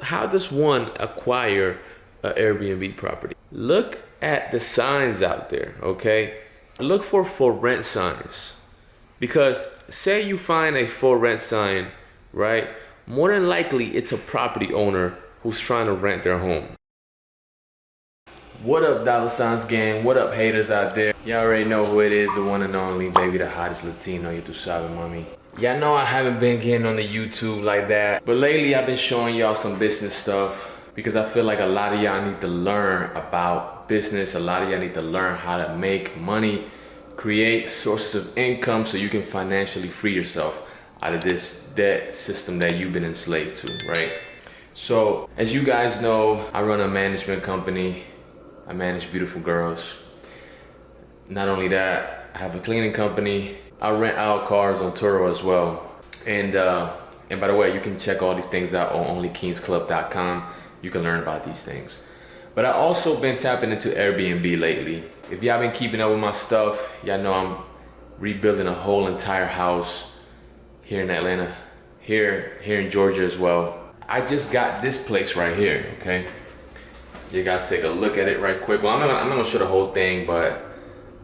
how does one acquire an Airbnb property? Look at the signs out there, okay? Look for rent signs. Because say you find a for rent sign, right? More than likely it's a property owner who's trying to rent their home. What up, dollar signs gang? What up, haters out there? Y'all already know who it is, the one and only, baby, the hottest Latino, you tu sabe, mommy. Y'all know I haven't been getting on the YouTube like that, but lately I've been showing y'all some business stuff because I feel like a lot of y'all need to learn about business. A lot of y'all need to learn how to make money, create sources of income so you can financially free yourself out of this debt system that you've been enslaved to, right? So, as you guys know, I run a management company. I manage beautiful girls. Not only that, I have a cleaning company. I rent out cars on Turo as well. And by the way, you can check all these things out on onlykingsclub.com. You can learn about these things. But I also been tapping into Airbnb lately. If y'all been keeping up with my stuff, y'all know I'm rebuilding a whole entire house here in Atlanta, here in Georgia as well. I just got this place right here, okay? You guys take a look at it right quick. Well, I'm not gonna show the whole thing, but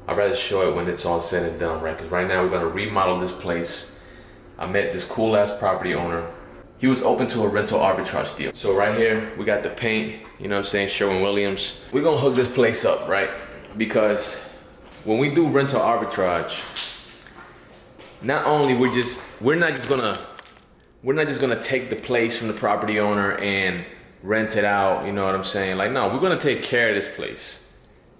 I'd rather show it when it's all said and done, right? Because right now we're gonna remodel this place. I met this cool ass property owner. He was open to a rental arbitrage deal. So right here, we got the paint, you know what I'm saying, Sherwin-Williams. We're gonna hook this place up, right? Because when we do rental arbitrage, not only we're not just gonna take the place from the property owner and rent it out, you know what I'm saying? Like, no, we're gonna take care of this place.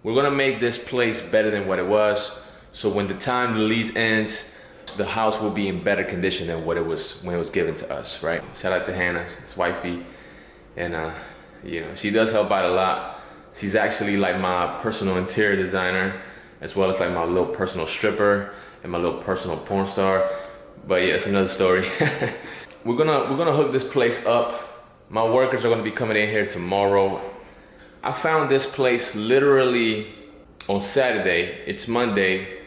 We're gonna make this place better than what it was. So when the time the lease ends, the house will be in better condition than what it was when it was given to us, right? Shout out to Hannah, it's wifey. And you know, she does help out a lot. She's actually like my personal interior designer, as well as like my little personal stripper and my little personal porn star. But yeah, it's another story. We're gonna hook this place up. My workers are gonna be coming in here tomorrow. I found this place literally on Saturday. It's Monday.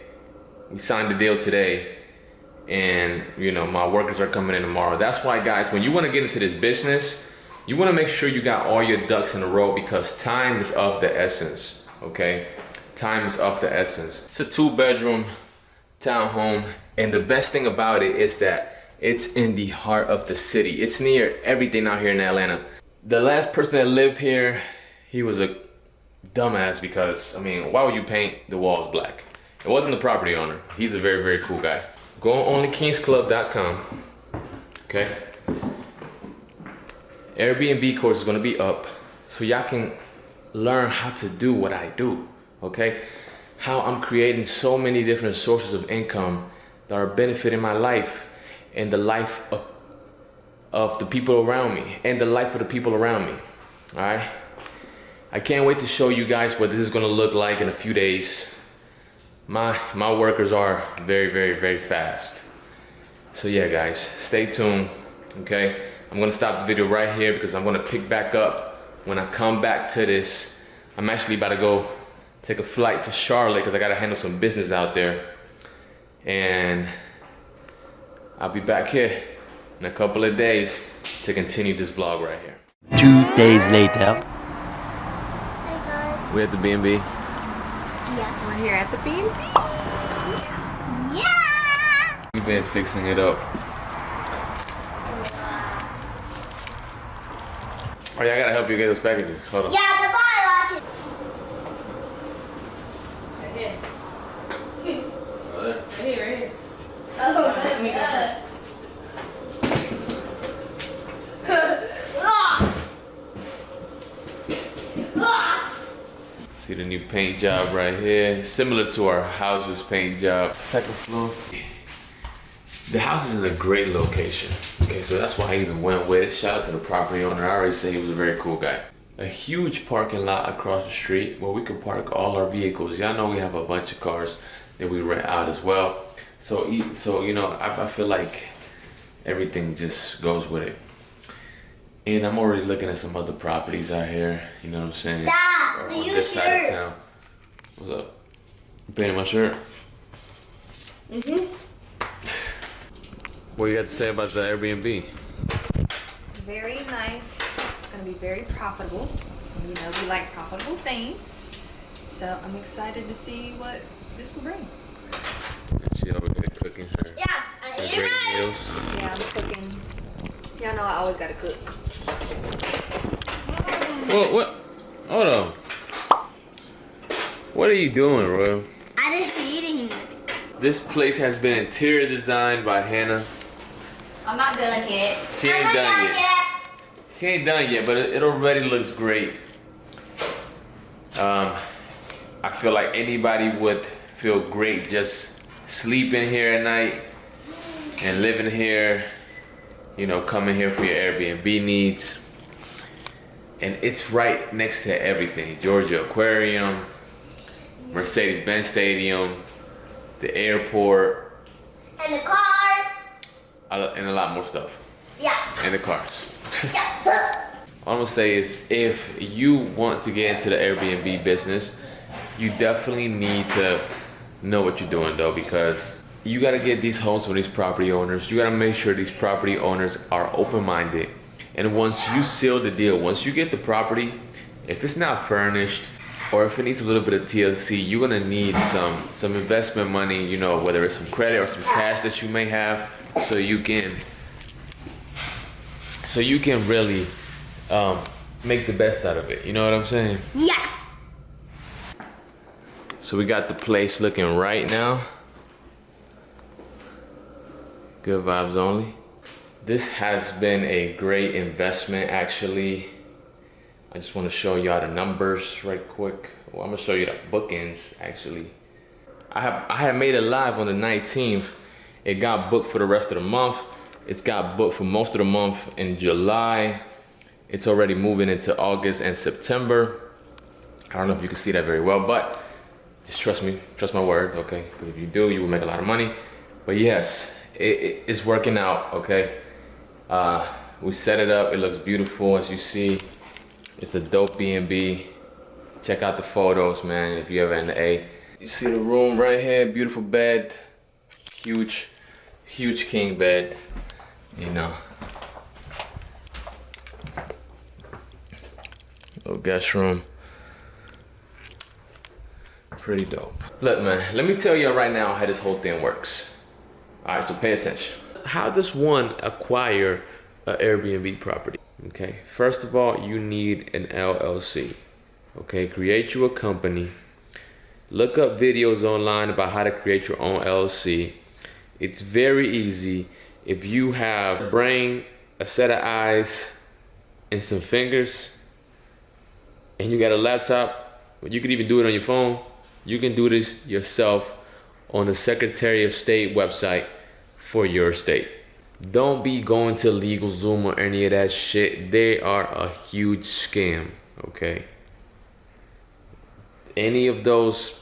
We signed the deal today. And you know, my workers are coming in tomorrow. That's why, guys, when you wanna get into this business, you wanna make sure you got all your ducks in a row because time is of the essence, okay? Time is of the essence. It's a 2-bedroom townhome. And the best thing about it is that it's in the heart of the city. It's near everything out here in Atlanta. The last person that lived here, he was a dumbass because, I mean, why would you paint the walls black? It wasn't the property owner. He's a very, very cool guy. Go on onlykingsclub.com, okay? Airbnb course is gonna be up so y'all can learn how to do what I do, okay? How I'm creating so many different sources of income that are benefiting my life and the life of the people around me and the life of the people around me, all right? I can't wait to show you guys what this is gonna look like in a few days. My workers are very, very, very fast. So yeah, guys, stay tuned, okay? I'm gonna stop the video right here because I'm gonna pick back up when I come back to this. I'm actually about to go take a flight to Charlotte because I gotta handle some business out there. And I'll be back here in a couple of days to continue this vlog right here. 2 days later. Hey guys. We at the B&B. Yeah. We're here at the B&B. Yeah. We've been fixing it up. Oh yeah, I gotta help you get those packages. Hold on. Yeah, the bottle. Right here. Oh, there. Right here, right here. Oh, Let me go first. See the new paint job right here. Similar to our house's paint job. Second floor. The house is in a great location. Okay, so that's why I even went with it. Shout out to the property owner. I already said he was a very cool guy. A huge parking lot across the street where we can park all our vehicles. Y'all know we have a bunch of cars that we rent out as well. So you know, I feel like everything just goes with it. And I'm already looking at some other properties out here. You know what I'm saying? Dad, Or the on new this side of shirt. town. What's up? You painting my shirt? What you got to say about the Airbnb? Very nice. It's to be very profitable. You know, we like profitable things. So I'm excited to see what this will bring. She over there cooking her, Yeah, I her eat great it. meals. Yeah, I'm cooking. Y'all know I always gotta cook. What? Hold on. What are you doing, Royal? I just eating it. This place has been interior designed by Hannah. I'm not done yet. She ain't done yet. She ain't done yet, but it already looks great. I feel like anybody would feel great just sleeping here at night and living here, you know, coming here for your Airbnb needs. And it's right next to everything. Georgia Aquarium, Mercedes-Benz Stadium, the airport, And the cars. and a lot more stuff. Yeah. And the cars. Yeah. All I'm gonna say is if you want to get into the Airbnb business, you definitely need to know what you're doing though, because you gotta get these homes from these property owners. You gotta make sure these property owners are open-minded. And once you seal the deal, once you get the property, if it's not furnished or if it needs a little bit of TLC, you're gonna need some investment money, you know, whether it's some credit or some cash that you may have, so you can really make the best out of it. You know what I'm saying? Yeah. So we got the place looking right now. Good vibes only. This has been a great investment, actually. I just want to show y'all the numbers right quick. Well, I'm gonna show you the bookings, actually. I had made it live on the 19th. It got booked for the rest of the month. It's got booked for most of the month in July. It's already moving into August and September. I don't know if you can see that very well, but just trust me, trust my word, okay? Because if you do, you will make a lot of money. But yes, it's working out, okay? We set it up, it looks beautiful, as you see. It's a dope B&B. Check out the photos, man, if you ever in the A. You see the room right here, beautiful bed. Huge king bed, you know. Little guest room. Pretty dope. Look, man, let me tell you right now how this whole thing works. All right, so pay attention. How does one acquire an Airbnb property? Okay, first of all, you need an LLC. Okay, create you a company. Look up videos online about how to create your own LLC. It's very easy. If you have a brain, a set of eyes, and some fingers, and you got a laptop, you can even do it on your phone. You can do this yourself on the Secretary of State website for your state. Don't be going to LegalZoom or any of that shit. They are a huge scam, okay? Any of those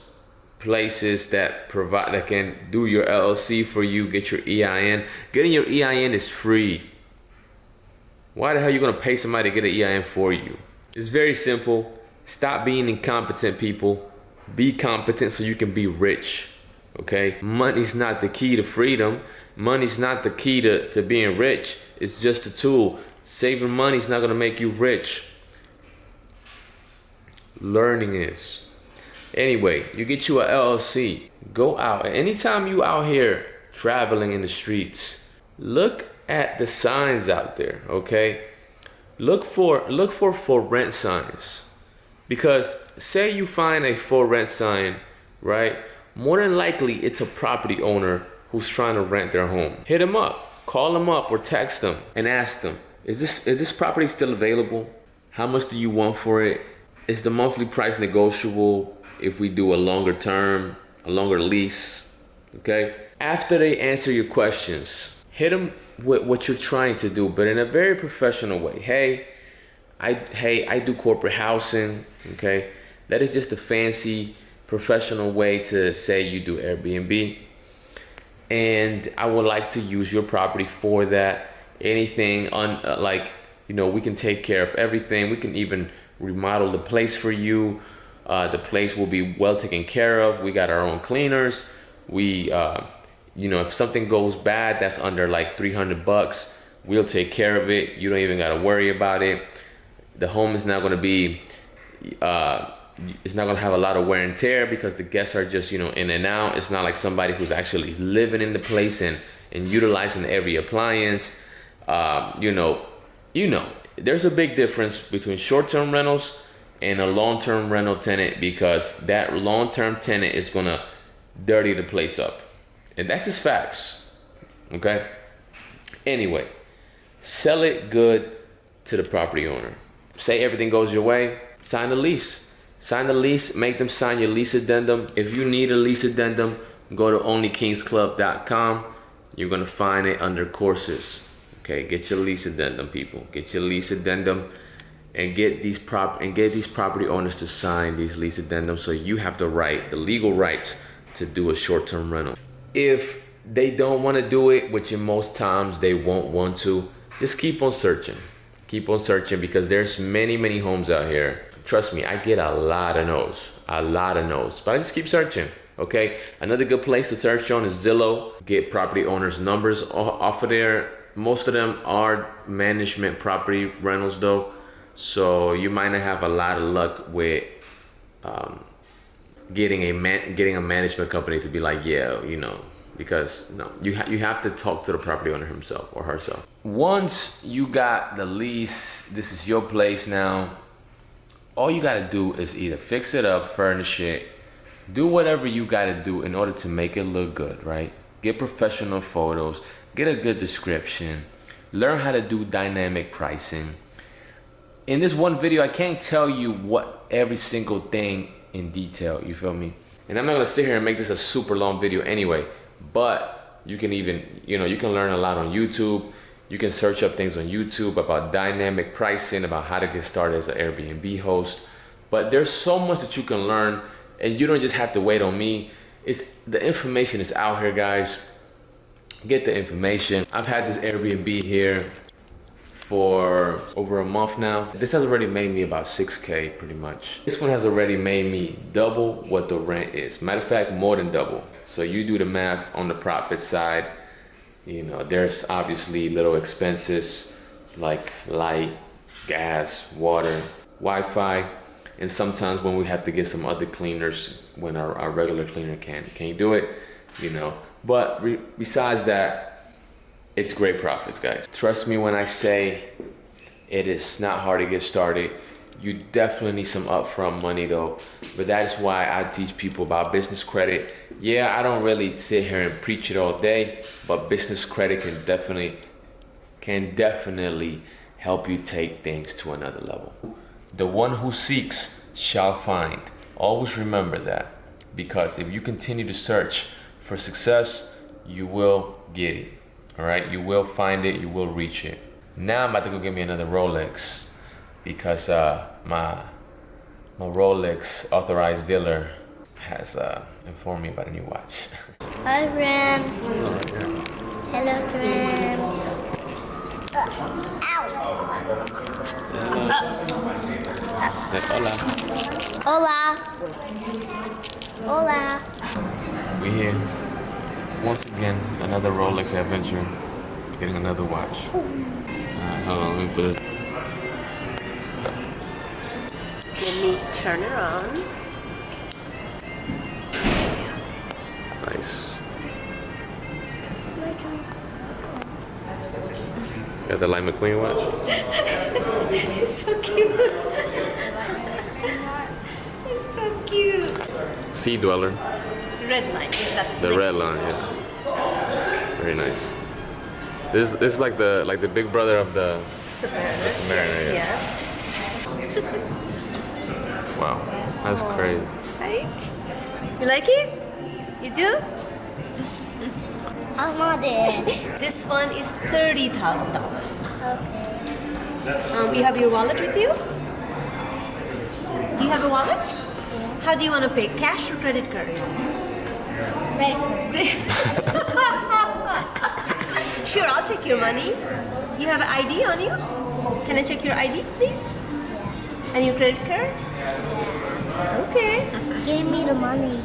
places that can do your LLC for you, get your EIN. Getting your EIN is free. Why the hell are you gonna pay somebody to get an EIN for you? It's very simple. Stop being incompetent, people. Be competent so you can be rich, okay? Money's not the key to freedom. Money's not the key to being rich. It's just a tool. Saving money's not gonna make you rich. Learning is. Anyway, you get you a LLC. Go out. Anytime you out here traveling in the streets, look at the signs out there, okay? Look for rent signs. Because say you find a for rent sign, right? More than likely it's a property owner who's trying to rent their home. Hit them up, call them up or text them and ask them, is this property still available? How much do you want for it? Is the monthly price negotiable if we do a longer term, a longer lease, okay? After they answer your questions, hit them with what you're trying to do, but in a very professional way. Hey, I do corporate housing, okay? That is just a fancy professional way to say you do Airbnb. And I would like to use your property for that. Anything we can take care of everything. We can even remodel the place for you. The place will be well taken care of. We got our own cleaners. We, if something goes bad, that's under like $300, we'll take care of it. You don't even got to worry about it. The home is not going to be, it's not going to have a lot of wear and tear because the guests are just, in and out. It's not like somebody who's actually living in the place and utilizing every appliance. There's a big difference between short-term rentals and a long-term rental tenant, because that long-term tenant is going to dirty the place up. And that's just facts. Okay? Anyway, sell it good to the property owner. Say everything goes your way, sign the lease. Sign the lease, make them sign your lease addendum. If you need a lease addendum, go to onlykingsclub.com. You're gonna find it under courses. Okay, get your lease addendum, people. Get your lease addendum and get these property owners to sign these lease addendums, so you have the legal rights to do a short-term rental. If they don't want to do it, which in most times they won't want to, just keep on searching. Keep on searching, because there's many homes out here. Trust me, I get a lot of no's, but I just keep searching. Okay, another good place to search on is Zillow. Get property owners' numbers off of there. Most of them are management property rentals though, so you might not have a lot of luck with getting a management company to be like, yeah, because no, you have to talk to the property owner himself or herself. Once you got the lease, this is your place now. All you gotta do is either fix it up, furnish it, do whatever you gotta do in order to make it look good, right? Get professional photos, get a good description, learn how to do dynamic pricing. In this one video, I can't tell you what every single thing in detail, you feel me? And I'm not gonna sit here and make this a super long video anyway, but you can even, you can learn a lot on YouTube. You can search up things on YouTube about dynamic pricing, about how to get started as an Airbnb host. But there's so much that you can learn, and you don't just have to wait on me. The information is out here, guys. Get the information. I've had this Airbnb here for over a month now. This has already made me about 6K pretty much. This one has already made me double what the rent is. Matter of fact, more than double. So you do the math on the profit side. There's obviously little expenses like light, gas, water, Wi-Fi, and sometimes when we have to get some other cleaners when our regular cleaner can't do it, But besides that, it's great profits, guys. Trust me when I say it is not hard to get started. You definitely need some upfront money though, but that is why I teach people about business credit. Yeah, I don't really sit here and preach it all day, but business credit can definitely help you take things to another level. The one who seeks shall find. Always remember that, because if you continue to search for success, you will get it. All right, you will find it, you will reach it. Now I'm about to go get me another Rolex, because my Rolex authorized dealer has informed me about a new watch. Hi, Ram. Hello, Ram. Hola. Hola. Hola. We here. Once again, another Rolex adventure. Getting another watch. Hold on, let me put it. Let me turn her on. Nice. Got the Light McQueen watch? It's so cute. It's so cute. Sea Dweller. Red line. That's The red line, yeah. Very nice. This is like the big brother of the Submariner. Submariner, Yeah. Wow, that's crazy. Right? You like it? You do? How much is This one is $30,000. Okay. You have your wallet with you? Do you have a wallet? How do you want to pay? Cash or credit card? Right. Sure, I'll take your money. You have an ID on you? Can I check your ID, please? And your credit card? Okay. Give me the money.